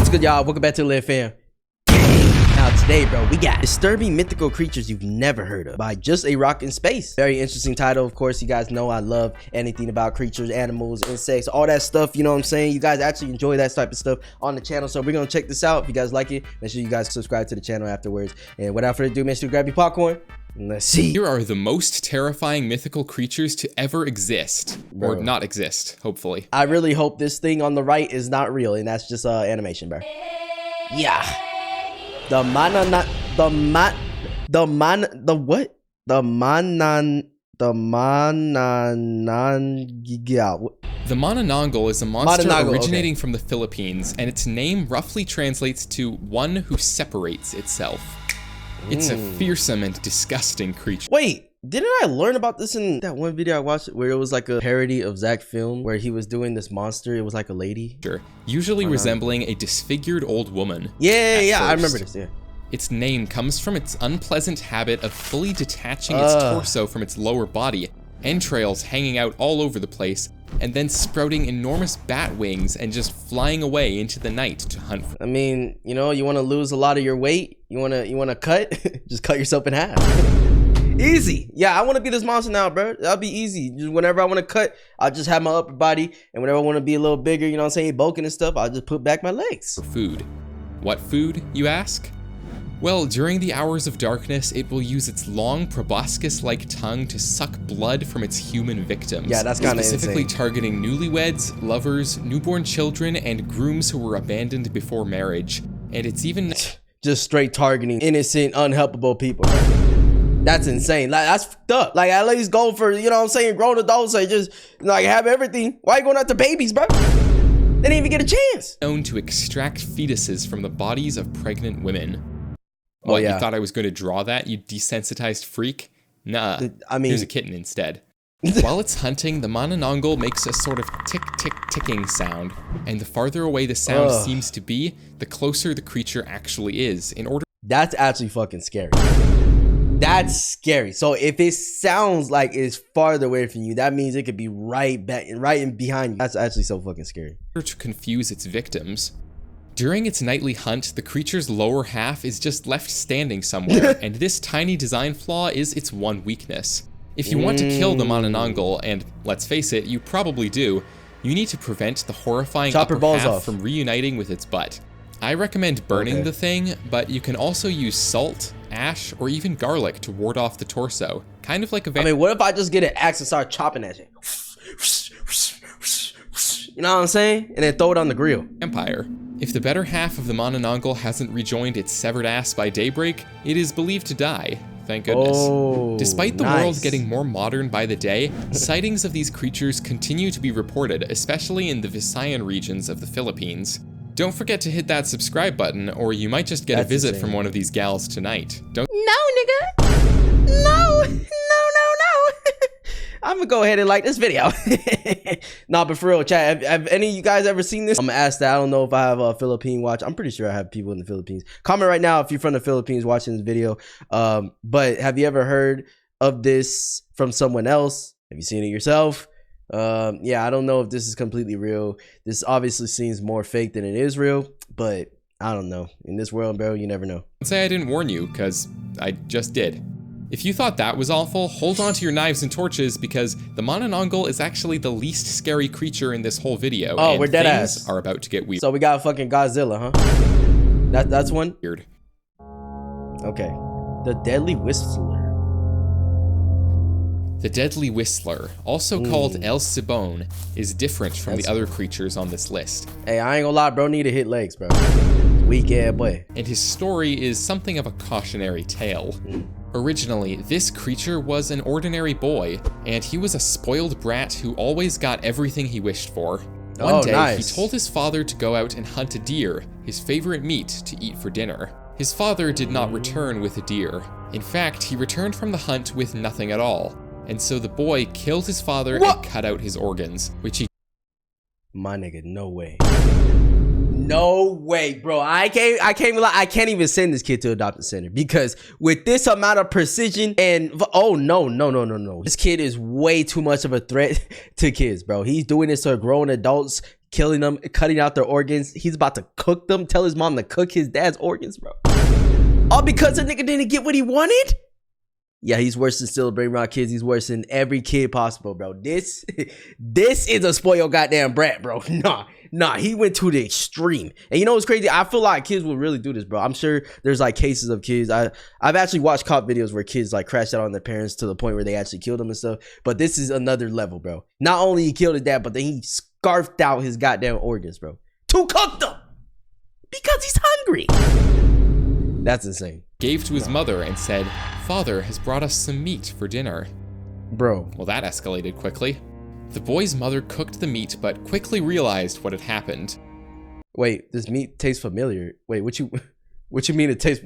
What's good, y'all? Welcome back to Live Fam. Now today, bro, we got disturbing mythical creatures you've never heard of by Just a Rock in Space. Very interesting title. Of course, you guys know I love anything about creatures, animals, insects, all that stuff. You know what I'm saying? You guys actually enjoy that type of stuff on the channel. So we're gonna check this out. If you guys like it, make sure you guys subscribe to the channel afterwards. And without further ado, make sure you grab your popcorn. Let's see. Here are the most terrifying mythical creatures to ever exist. Bro. Or not exist, hopefully. I really hope this thing on the right is not real and that's just animation, bro. Yeah. The Manananggal. The Manananggal is a monster originating from the Philippines, and its name roughly translates to one who separates itself. It's a fearsome and disgusting creature. Wait, didn't I learn about this in that one video I watched where it was like a parody of Zach film where he was doing this monster? It was like a lady. Sure. Usually resembling a disfigured old woman. Yeah, I remember this, yeah. Its name comes from its unpleasant habit of fully detaching its torso from its lower body, entrails hanging out all over the place, and then sprouting enormous bat wings and just flying away into the night to hunt for. I mean, you know, you want to lose a lot of your weight, you want to cut, just cut yourself in half. Easy. Yeah, I want to be this monster now, bro. That'll be easy. Just whenever I want to cut, I'll just have my upper body, and whenever I want to be a little bigger, you know what I'm saying, bulking and stuff, I'll just put back my legs. For food. What food, you ask? Well, during the hours of darkness, it will use its long proboscis-like tongue to suck blood from its human victims. Yeah, that's kind of specifically targeting newlyweds, lovers, newborn children, and grooms who were abandoned before marriage. And it's even just straight targeting innocent, unhelpable people. That's insane. Like, that's fucked up. Like, at least go for, you know what I'm saying, grown adults. Like, just like have everything. Why are you going after babies, bro? They didn't even get a chance. Known to extract fetuses from the bodies of pregnant women. What, you thought I was going to draw that, you desensitized freak? Nah, I mean, here's a kitten instead. While it's hunting, the Manananggal makes a sort of tick-tick-ticking sound, and the farther away the sound seems to be, the closer the creature actually is. That's actually fucking scary. That's scary. So if it sounds like it's farther away from you, that means it could be right in behind you. That's actually so fucking scary. To confuse its victims. During its nightly hunt, the creature's lower half is just left standing somewhere, and this tiny design flaw is its one weakness. If you want to kill the Manananggal, and let's face it, you probably do, you need to prevent the horrifying upper half from reuniting with its butt. I recommend burning the thing, but you can also use salt, ash, or even garlic to ward off the torso. Kind of like a I mean, what if I just get an axe and start chopping that shit? You know what I'm saying? And then throw it on the grill. Vampire. If the better half of the Manananggal hasn't rejoined its severed ass by daybreak, it is believed to die. Thank goodness. Despite the world getting more modern by the day, sightings of these creatures continue to be reported, especially in the Visayan regions of the Philippines. Don't forget to hit that subscribe button, or you might just get a visit from one of these gals tonight. No, nigga. No. I'm gonna go ahead and like this video. Nah, but for real, chat, have any of you guys ever seen this? I'm gonna ask that. I don't know if I have a Philippine watch. I'm pretty sure I have people in the Philippines. Comment right now if you're from the Philippines watching this video. But have you ever heard of this from someone else? Have you seen it yourself? Yeah, I don't know if this is completely real. This obviously seems more fake than it is real, but I don't know. In this world, bro, you never know. Let's say I didn't warn you, because I just did. If you thought that was awful, hold on to your knives and torches, because the Manananggal is actually the least scary creature in this whole video. Oh, and we're dead ass. Are about to get weird. So we got fucking Godzilla, huh? That's one? Weird. Okay. The Deadly Whistler. The Deadly Whistler, also called El Sibon, is different from the other creatures on this list. Hey, I ain't gonna lie, bro. Need to hit legs, bro. Weak ass boy. And his story is something of a cautionary tale. Originally, this creature was an ordinary boy, and he was a spoiled brat who always got everything he wished for. One day, he told his father to go out and hunt a deer, his favorite meat, to eat for dinner. His father did not return with a deer. In fact, he returned from the hunt with nothing at all. And so the boy killed his father and cut out his organs, which he... My nigga, no way. No way, bro. I can't even send this kid to adoption center because with this amount of precision and no. This kid is way too much of a threat to kids, bro. He's doing this to grown adults, killing them, cutting out their organs. He's about to cook them, tell his mom to cook his dad's organs, bro. All because the nigga didn't get what he wanted? Yeah, he's worse than still brain rot kids. He's worse than every kid possible, bro. This is a spoiled goddamn brat, bro. Nah, he went to the extreme. And you know what's crazy? I feel like kids will really do this, bro. I'm sure there's like cases of kids. I've actually watched cop videos where kids like crashed out on their parents to the point where they actually killed them and stuff. But this is another level, bro. Not only he killed his dad, but then he scarfed out his goddamn organs, bro, to cook them because he's hungry. That's insane. Gave to his mother and said, "Father has brought us some meat for dinner." Bro. Well, that escalated quickly. The boy's mother cooked the meat, but quickly realized what had happened. Wait, this meat tastes familiar. Wait, what you mean it tastes?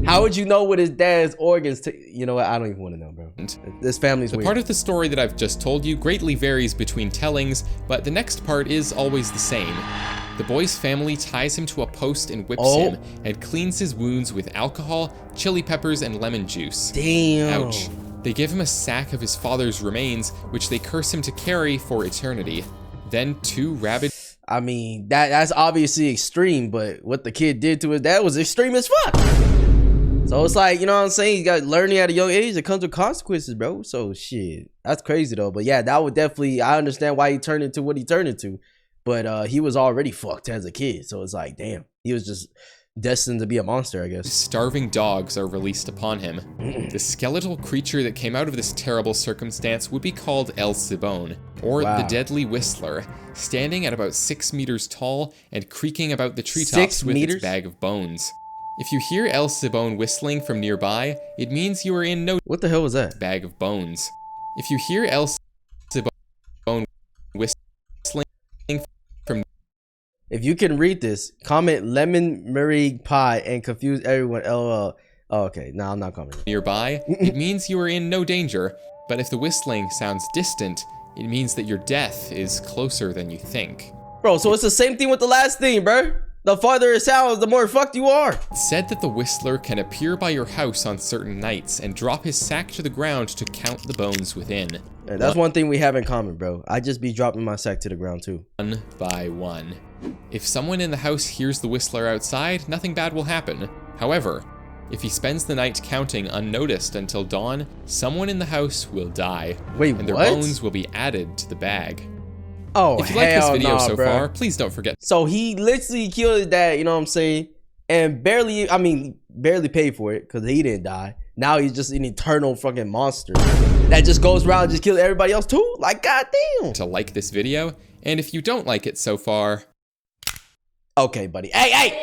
How would you know what his dad's organs taste? You know what? I don't even want to know, bro. This family's weird. The part of the story that I've just told you greatly varies between tellings, but the next part is always the same. The boy's family ties him to a post and whips him, and cleans his wounds with alcohol, chili peppers, and lemon juice. Damn. Ouch. They give him a sack of his father's remains, which they curse him to carry for eternity. Then 2 rabid... I mean, that's obviously extreme, but what the kid did to his dad was extreme as fuck. So it's like, you know what I'm saying? You got learning at a young age. It comes with consequences, bro. So shit, that's crazy though. But yeah, that would definitely, I understand why he turned into what he turned into. But he was already fucked as a kid. So it's like, damn, he was just destined to be a monster, I guess. Starving dogs are released upon him. The skeletal creature that came out of this terrible circumstance would be called El Cibone, or the Deadly Whistler, standing at about 6 meters tall and creaking about the treetops with its bag of bones. If you hear El Cibone whistling from nearby, it means you are in no... What the hell was that? Bag of bones. If you hear El Cibone whistling from... If you can read this, comment lemon meringue pie and confuse everyone. LOL. Oh, okay. No, I'm not commenting. Nearby, it means you are in no danger. But if the whistling sounds distant, it means that your death is closer than you think. Bro, so it's the same thing with the last thing, bro. The farther it sounds, the more fucked you are. It's said that the whistler can appear by your house on certain nights and drop his sack to the ground to count the bones within. Yeah, that's one thing we have in common, bro. I just be dropping my sack to the ground too. One by one. If someone in the house hears the whistler outside, nothing bad will happen. However, if he spends the night counting unnoticed until dawn, someone in the house will die. Wait, and their bones will be added to the bag. Oh, if you like this video so bro. far, please don't forget. So he literally killed his dad, you know what I'm saying? And barely paid for it because he didn't die. Now he's just an eternal fucking monster that just goes around and just kills everybody else too? Like, goddamn. To like this video, and if you don't like it so far... Okay, buddy. Hey,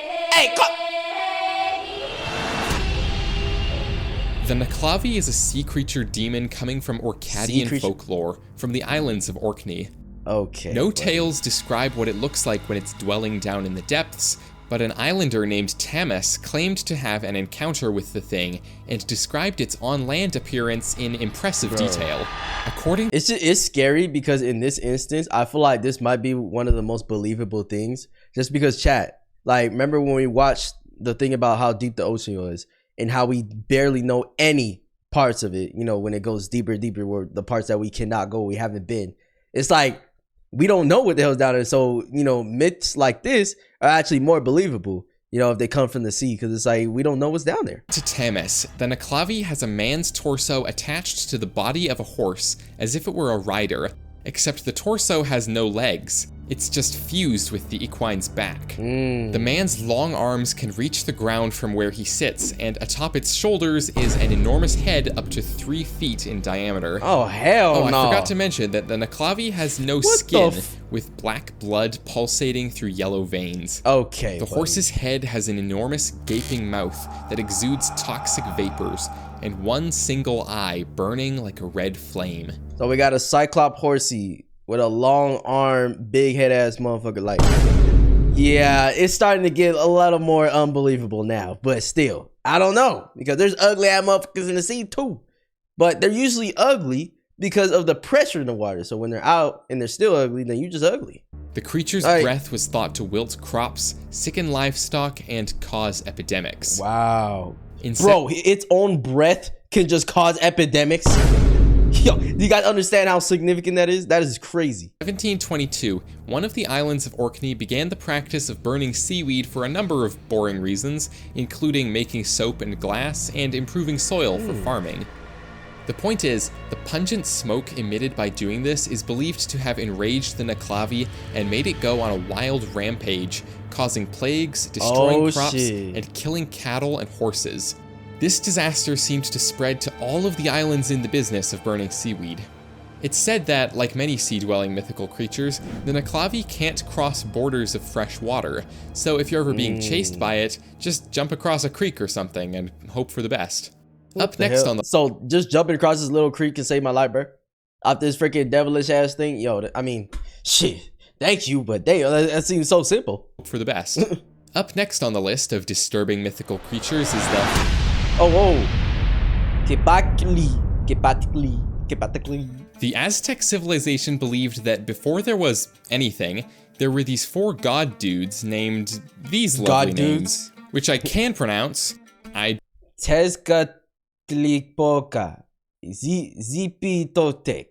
The Nuckelavee is a sea creature demon coming from Orcadian folklore, from the islands of Orkney. Okay. No tales describe what it looks like when it's dwelling down in the depths, but an islander named Tamas claimed to have an encounter with the thing and described its on-land appearance in impressive detail. According, it's scary because in this instance, I feel like this might be one of the most believable things. Just because, chat, like, remember when we watched the thing about how deep the ocean is and how we barely know any parts of it, you know, when it goes deeper, where the parts that we cannot go, we haven't been. It's like, we don't know what the hell's down there. So, you know, myths like this are actually more believable, you know, if they come from the sea, because it's like, we don't know what's down there. To Tamas, the Nuckelavee has a man's torso attached to the body of a horse, as if it were a rider, except the torso has no legs. It's just fused with the equine's back. The man's long arms can reach the ground from where he sits, and atop its shoulders is an enormous head up to 3 feet in diameter. Oh, hell no. I forgot to mention that the Nuckelavee has no skin, with black blood pulsating through yellow veins. Okay, The horse's head has an enormous gaping mouth that exudes toxic vapors, and one single eye burning like a red flame. So we got a cyclop horsey with a long arm, big head ass motherfucker. Like, yeah, it's starting to get a lot more unbelievable now. But still, I don't know, because there's ugly ass motherfuckers in the sea too. But they're usually ugly because of the pressure in the water. So when they're out and they're still ugly, then you're just ugly. The creature's breath was thought to wilt crops, sicken livestock, and cause epidemics. Wow. Bro, its own breath can just cause epidemics. Yo, do you guys understand how significant that is? That is crazy. 1722, one of the islands of Orkney began the practice of burning seaweed for a number of boring reasons, including making soap and glass and improving soil for farming. The point is, the pungent smoke emitted by doing this is believed to have enraged the Nuckelavee and made it go on a wild rampage, causing plagues, destroying crops, and killing cattle and horses. This disaster seemed to spread to all of the islands in the business of burning seaweed. It's said that, like many sea-dwelling mythical creatures, the Nuckelavee can't cross borders of fresh water, so if you're ever being chased by it, just jump across a creek or something and hope for the best. Up next on the... So, just jumping across this little creek can save my life, bro? After this freaking devilish ass thing? Yo, I mean, shit. Thank you, but damn, that seems so simple. For the best. Up next on the list of disturbing mythical creatures is the... Oh. Cipactli. The Aztec civilization believed that before there was anything, there were these 4 god dudes named these lovely names, which I can pronounce. Tezcatlipoca, Zipitotek,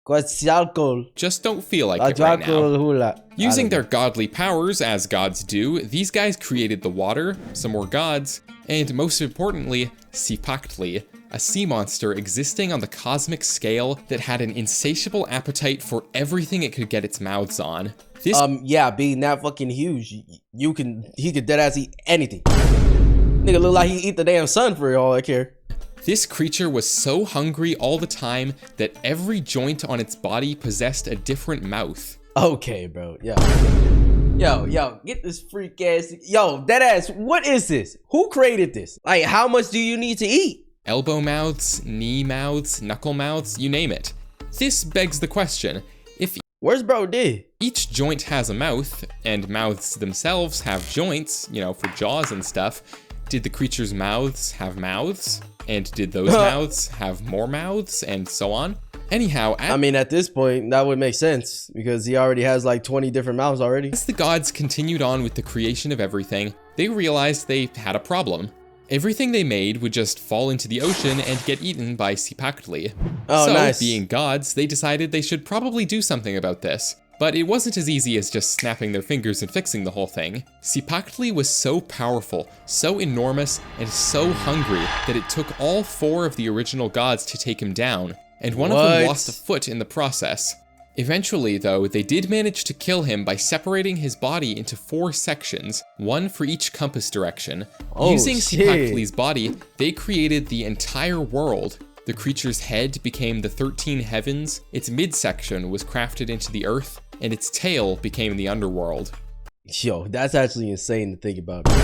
Quetzalcoatl. Just don't feel like it right now. Using their godly powers, as gods do, these guys created the water, some more gods, and most importantly, Cipactli, a sea monster existing on the cosmic scale that had an insatiable appetite for everything it could get its mouths on. This yeah, being that fucking huge, he could deadass eat anything. Nigga look like he eat the damn sun for all I care. This creature was so hungry all the time that every joint on its body possessed a different mouth. Okay, bro. Yo, get this freak ass. Yo, that ass, what is this? Who created this? Like, how much do you need to eat? Elbow mouths, knee mouths, knuckle mouths, you name it. This begs the question, if where's bro did? Each joint has a mouth, and mouths themselves have joints, you know, for jaws and stuff, did the creature's mouths have mouths? And did those mouths have more mouths, and so on? Anyhow, I mean, at this point, that would make sense, because he already has like 20 different mouths already. As the gods continued on with the creation of everything, they realized they had a problem. Everything they made would just fall into the ocean and get eaten by Cipactli. Oh, so, nice. Being gods, they decided they should probably do something about this. But it wasn't as easy as just snapping their fingers and fixing the whole thing. Cipactli was so powerful, so enormous, and so hungry that it took all 4 of the original gods to take him down, and one of them lost a foot in the process. Eventually, though, they did manage to kill him by separating his body into 4 sections, one for each compass direction. Using Cipactli's body, they created the entire world. The creature's head became the 13 heavens, its midsection was crafted into the earth, and its tail became the underworld. Yo, that's actually insane to think about, bro.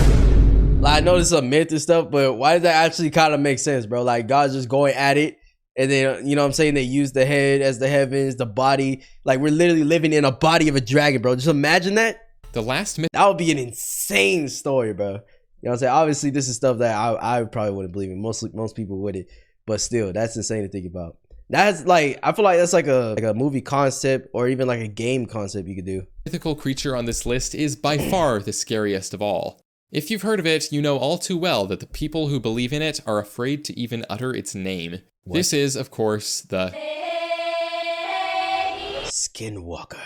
Like, I know this is a myth and stuff, but why does that actually kind of make sense, bro? Like, God's just going at it, and then, you know what I'm saying, they use the head as the heavens, the body. Like, we're literally living in a body of a dragon, bro. Just imagine that. The last myth. That would be an insane story, bro. You know what I'm saying? Obviously, this is stuff that I probably wouldn't believe in. Most people wouldn't. But still, that's insane to think about. That's like, I feel like that's like a movie concept or even like a game concept you could do. Mythical creature on this list is by far the scariest of all. If you've heard of it, you know all too well that the people who believe in it are afraid to even utter its name. What? This is, of course, the Skinwalker.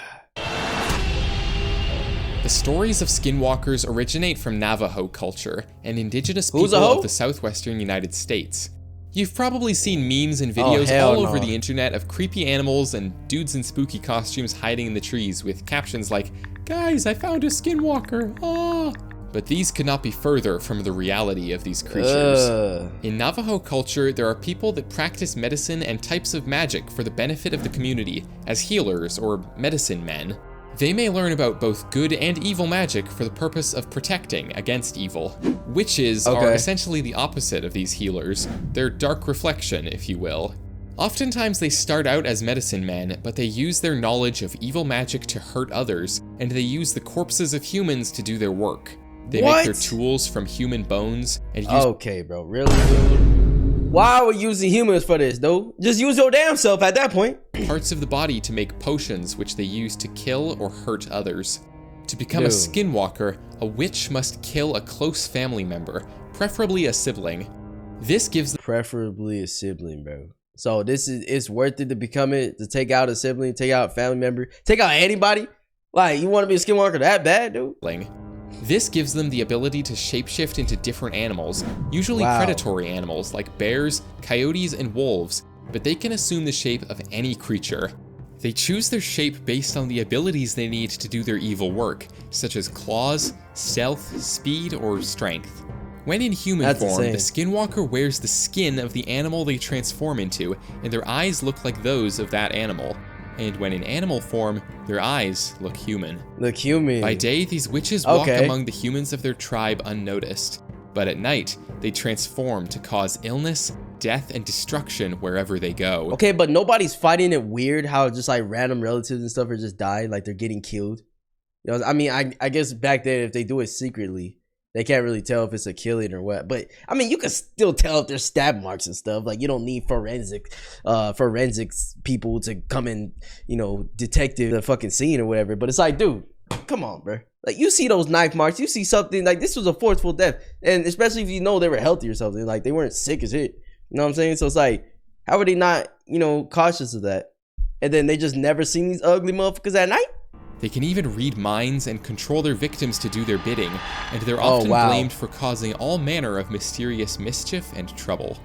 The stories of skinwalkers originate from Navajo culture, an indigenous people of the southwestern United States. You've probably seen memes and videos all over the internet of creepy animals and dudes in spooky costumes hiding in the trees with captions like, "Guys, I found a skinwalker, ah!" But these could not be further from the reality of these creatures. In Navajo culture, there are people that practice medicine and types of magic for the benefit of the community as healers or medicine men. They may learn about both good and evil magic for the purpose of protecting against evil. Witches are essentially the opposite of these healers. They're dark reflection, if you will. Oftentimes they start out as medicine men, but they use their knowledge of evil magic to hurt others, and they use the corpses of humans to do their work. They make their tools from human bones and use— Okay, bro, really, dude? Why are we using humans for this, dude? Just use your damn self at that point. Parts of the body to make potions which they use to kill or hurt others. To become a skinwalker, a witch must kill a close family member, preferably a sibling. This gives them— Preferably a sibling, bro. So it's worth it to become it, to take out a sibling, take out a family member, take out anybody. Like, you want to be a skinwalker that bad, dude? This gives them the ability to shapeshift into different animals, usually predatory animals like bears, coyotes, and wolves, but they can assume the shape of any creature. They choose their shape based on the abilities they need to do their evil work, such as claws, stealth, speed, or strength. When in human form, the skinwalker wears the skin of the animal they transform into, and their eyes look like those of that animal. And when in animal form, their eyes look human. By day, these witches walk among the humans of their tribe unnoticed. But at night, they transform to cause illness, death, and destruction wherever they go. Okay, but nobody's fighting it weird how just like random relatives and stuff are just dying, like they're getting killed. You know, I mean, I guess back then if they do it secretly, they can't really tell if it's a killing or what. But I mean, you can still tell if there's stab marks and stuff. Like, you don't need forensics people to come and, you know, detect the fucking scene or whatever. But it's like, dude, come on, bro. Like, you see those knife marks, you see something like this was a forceful death, and especially if you know they were healthy or something, like they weren't sick as shit. You know what I'm saying? So it's like, how are they not, you know, cautious of that? And then they just never seen these ugly motherfuckers at night? They can even read minds and control their victims to do their bidding, and they're often blamed for causing all manner of mysterious mischief and trouble.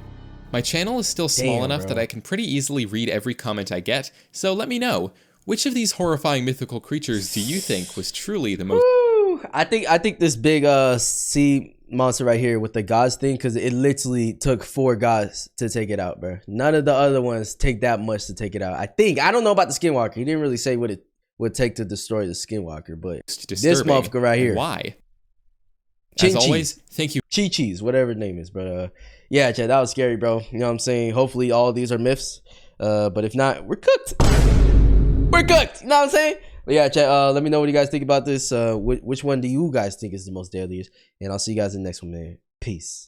My channel is still small enough that I can pretty easily read every comment I get, so let me know, which of these horrifying mythical creatures do you think was truly the most... I think this big sea monster right here with the gods thing, because it literally took 4 gods to take it out, bro. None of the other ones take that much to take it out. I don't know about the skinwalker. He didn't really say what it would take to destroy the skinwalker, but this motherfucker right here. Why? As always, thank you. Chi-Chi's, whatever the name is. But yeah, Chad, that was scary, bro. You know what I'm saying? Hopefully all of these are myths. But if not, we're cooked. We're cooked. You know what I'm saying? But yeah, Chad, let me know what you guys think about this. Which one do you guys think is the most deadliest? And I'll see you guys in the next one, man. Peace.